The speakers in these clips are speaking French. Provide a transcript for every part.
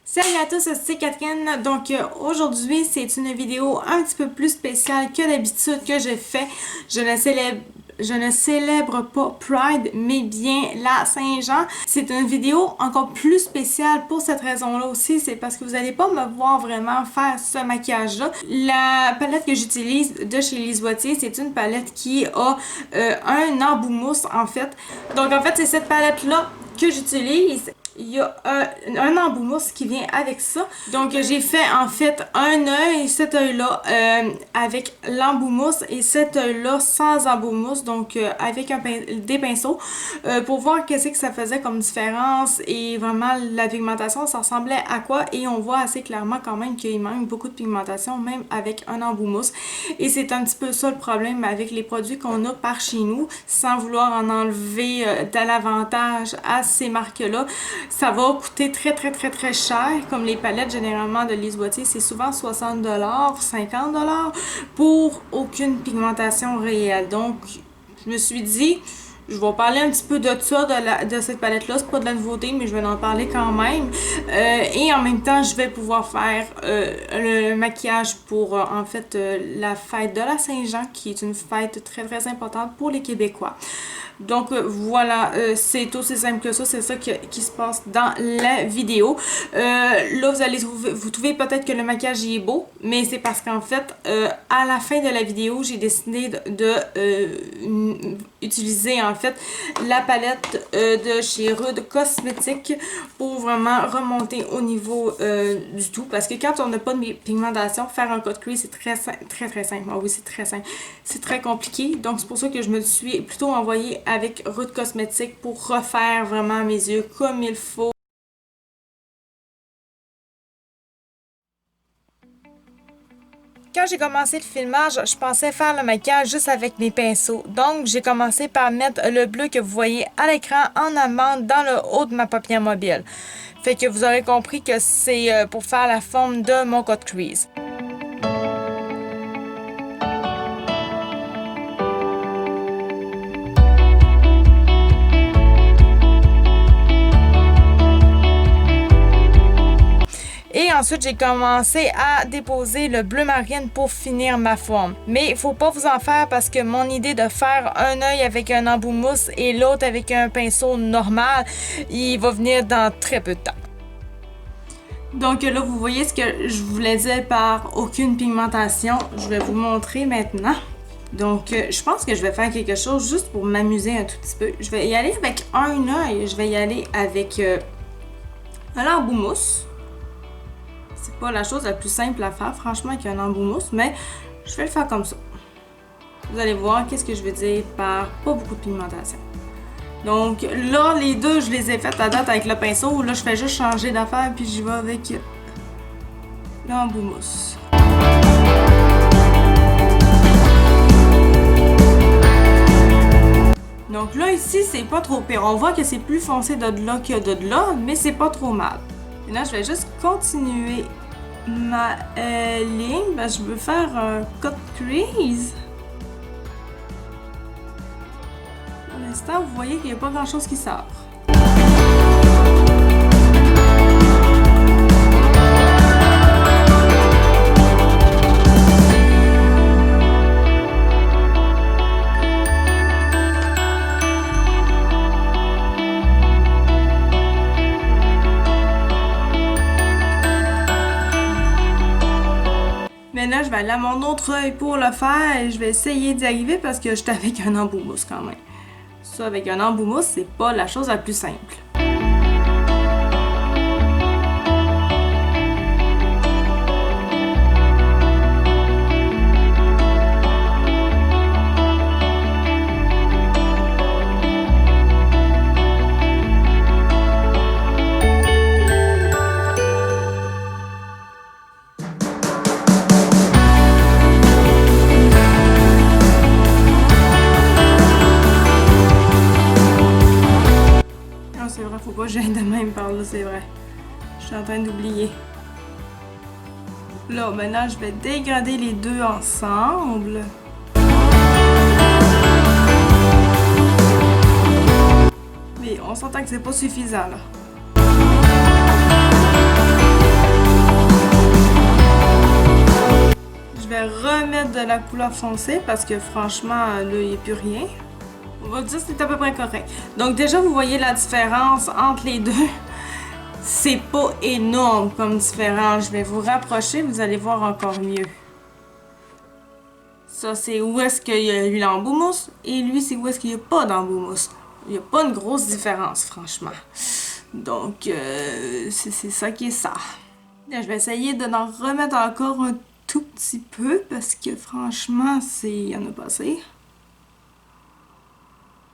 Salut à tous, c'est Catherine. Donc aujourd'hui, c'est une vidéo un petit peu plus spéciale que d'habitude que je fais. Je ne célèbre pas Pride, mais bien la Saint-Jean. C'est une vidéo encore plus spéciale pour cette raison-là aussi. C'est parce que vous n'allez pas me voir vraiment faire ce maquillage-là. La palette que j'utilise de chez Lise Boissier, c'est une palette qui a un embout mousse en fait. Donc en fait, c'est cette palette-là que j'utilise. Il y a un embout mousse qui vient avec ça. Donc j'ai fait en fait un œil, cet œil-là avec l'embout mousse et cet œil-là sans embout mousse, donc avec des pinceaux pour voir qu'est-ce que ça faisait comme différence et vraiment la pigmentation, ça ressemblait à quoi, et on voit assez clairement quand même qu'il manque beaucoup de pigmentation même avec un embout mousse. Et c'est un petit peu ça le problème avec les produits qu'on a par chez nous, sans vouloir en enlever de l'avantage à ces marques-là. Ça va coûter très cher, comme les palettes généralement de Lise Boissier, c'est souvent 60$, 50$ pour aucune pigmentation réelle. Donc je me suis dit, je vais parler un petit peu de ça, de cette palette-là. C'est pas de la nouveauté, mais je vais en parler quand même. Et en même temps, je vais pouvoir faire le maquillage pour, en fait, la fête de la Saint-Jean, qui est une fête très importante pour les Québécois. Donc voilà, c'est aussi simple que ça, c'est ça qui se passe dans la vidéo. Là, vous allez vous trouvez peut-être que le maquillage est beau, mais c'est parce qu'en fait, à la fin de la vidéo, j'ai décidé de utiliser en fait la palette de chez Rude Cosmétiques pour vraiment remonter au niveau du tout, parce que quand on n'a pas de pigmentation, faire un cut crease c'est très simple. Ah oui, c'est très simple, c'est très compliqué, donc c'est pour ça que je me suis plutôt envoyée avec Rude Cosmétiques pour refaire vraiment mes yeux comme il faut. Quand j'ai commencé le filmage, je pensais faire le maquillage juste avec mes pinceaux. Donc, j'ai commencé par mettre le bleu que vous voyez à l'écran en amande dans le haut de ma paupière mobile. Fait que vous aurez compris que c'est pour faire la forme de mon cut crease. Et ensuite, j'ai commencé à déposer le bleu marine pour finir ma forme. Mais il faut pas vous en faire parce que mon idée de faire un œil avec un embout mousse et l'autre avec un pinceau normal, il va venir dans très peu de temps. Donc là, vous voyez ce que je voulais dire par aucune pigmentation. Je vais vous montrer maintenant. Donc, je pense que je vais faire quelque chose juste pour m'amuser un tout petit peu. Je vais y aller avec un œil. Je vais y aller avec un embout mousse. C'est pas la chose la plus simple à faire, franchement, avec un embout mousse, mais je vais le faire comme ça. Vous allez voir qu'est-ce que je veux dire par pas beaucoup de pigmentation. Donc là, les deux, je les ai faites à date avec le pinceau. Là, je fais juste changer d'affaire, puis j'y vais avec l'embout mousse. Donc là, ici, c'est pas trop pire. On voit que c'est plus foncé de là que de là, mais c'est pas trop mal. Et là, je vais juste continuer ma ligne. Ben, je veux faire un cut crease. Pour l'instant, vous voyez qu'il n'y a pas grand chose qui sort. Mais là, je vais aller à mon autre œil pour le faire et je vais essayer d'y arriver parce que j'étais avec un embout mousse quand même. Ça, avec un embout mousse, c'est pas la chose la plus simple. C'est vrai, faut pas que j'aille de même par là, c'est vrai. Je suis en train d'oublier. Là, maintenant, je vais dégrader les deux ensemble. Mais on s'entend que c'est pas suffisant, là. la couleur foncée parce que franchement, là, il n'y a plus rien. On va dire que c'est à peu près correct. Donc déjà, vous voyez la différence entre les deux. C'est pas énorme comme différence. Je vais vous rapprocher, vous allez voir encore mieux. Ça, c'est où est-ce qu'il y a eu l'embout mousse. Et lui, c'est où est-ce qu'il n'y a pas d'embout mousse. Il n'y a pas une grosse différence, franchement. Donc, c'est ça qui est ça. Là, je vais essayer de en remettre encore un tout petit peu parce que franchement, il y en a pas assez.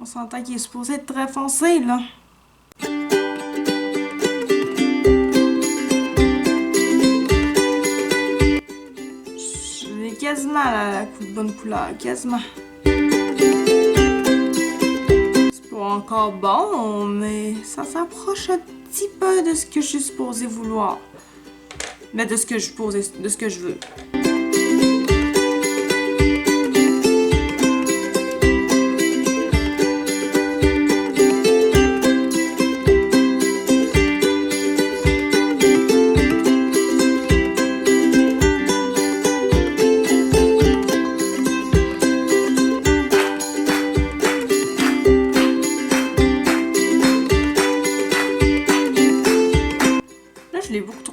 On s'entend qu'il est supposé être très foncé, là. J'ai quasiment la bonne couleur, quasiment. C'est pas encore bon, mais ça s'approche un petit peu de ce que je suis supposée vouloir. Mais de ce que je veux.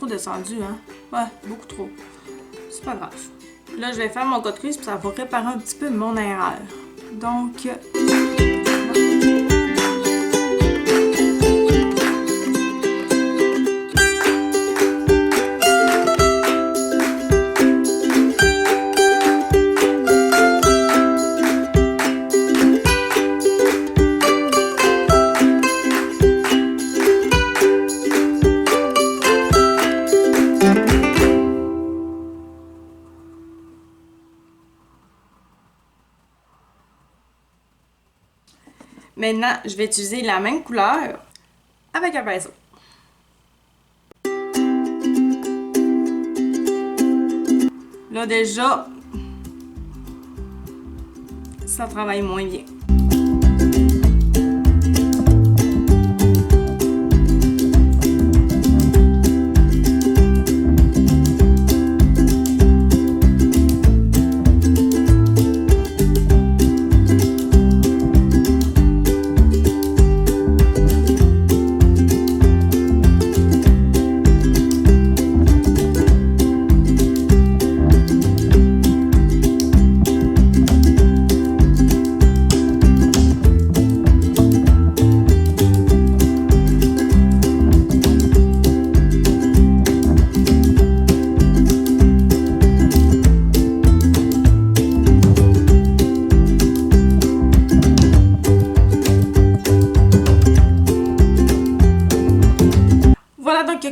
Descendu, hein? Ouais, beaucoup trop. C'est pas grave. Là, je vais faire mon code crease puis ça va réparer un petit peu mon erreur. Donc... Maintenant, je vais utiliser la même couleur avec un pinceau. Là déjà, ça travaille moins bien.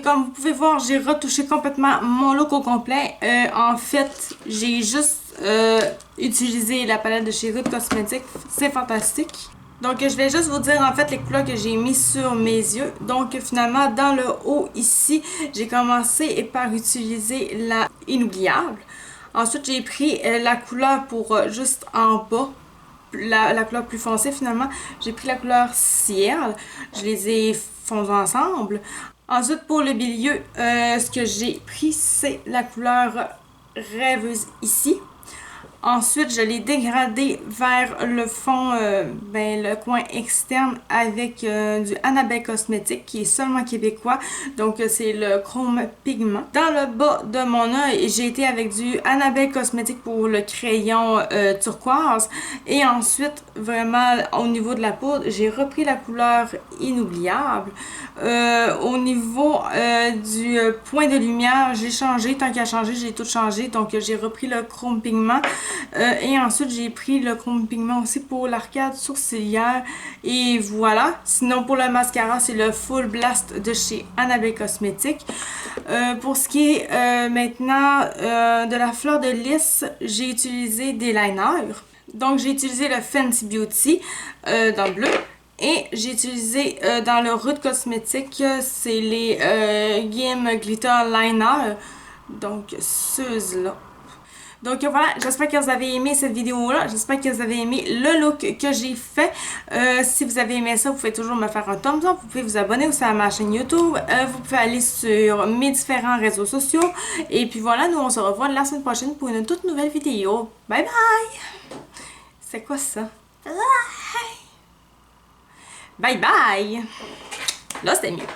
Comme vous pouvez voir, j'ai retouché complètement mon look au complet. En fait, j'ai juste utilisé la palette de chez Rude Cosmetics. C'est fantastique. Donc, je vais juste vous dire en fait les couleurs que j'ai mis sur mes yeux. Donc, finalement, dans le haut ici, j'ai commencé par utiliser la Inoubliable. Ensuite, j'ai pris la couleur pour juste en bas. La couleur plus foncée finalement. J'ai pris la couleur Ciel. Je les ai fondus ensemble. Ensuite, pour le milieu, ce que j'ai pris, c'est la couleur Rêveuse ici. Ensuite, je l'ai dégradé vers le fond, le coin externe avec du Annabelle Cosmetics qui est seulement québécois. Donc, c'est le Chrome Pigment. Dans le bas de mon œil, j'ai été avec du Annabelle Cosmetics pour le crayon turquoise. Et ensuite, vraiment, au niveau de la poudre, j'ai repris la couleur Inoubliable. Au niveau du point de lumière, j'ai changé. Tant qu'à changer, j'ai tout changé. Donc, j'ai repris le Chrome Pigment. Et ensuite, j'ai pris le Chrome Pigment aussi pour l'arcade sourcilière. Et voilà. Sinon, pour le mascara, c'est le Full Blast de chez Annabelle Cosmetics. Pour ce qui est maintenant de la fleur de lys, j'ai utilisé des liners. Donc, j'ai utilisé le Fenty Beauty dans le bleu. Et j'ai utilisé dans le Rude Cosmetics, c'est les Game Glitter Liner. Donc, ceux-là. Donc voilà, j'espère que vous avez aimé cette vidéo-là. J'espère que vous avez aimé le look que j'ai fait. Si vous avez aimé ça, vous pouvez toujours me faire un thumbs up. Vous pouvez vous abonner aussi à ma chaîne YouTube. Vous pouvez aller sur mes différents réseaux sociaux. Et puis voilà, nous on se revoit la semaine prochaine pour une toute nouvelle vidéo. Bye bye! C'est quoi ça? Bye bye! Là, c'était mieux.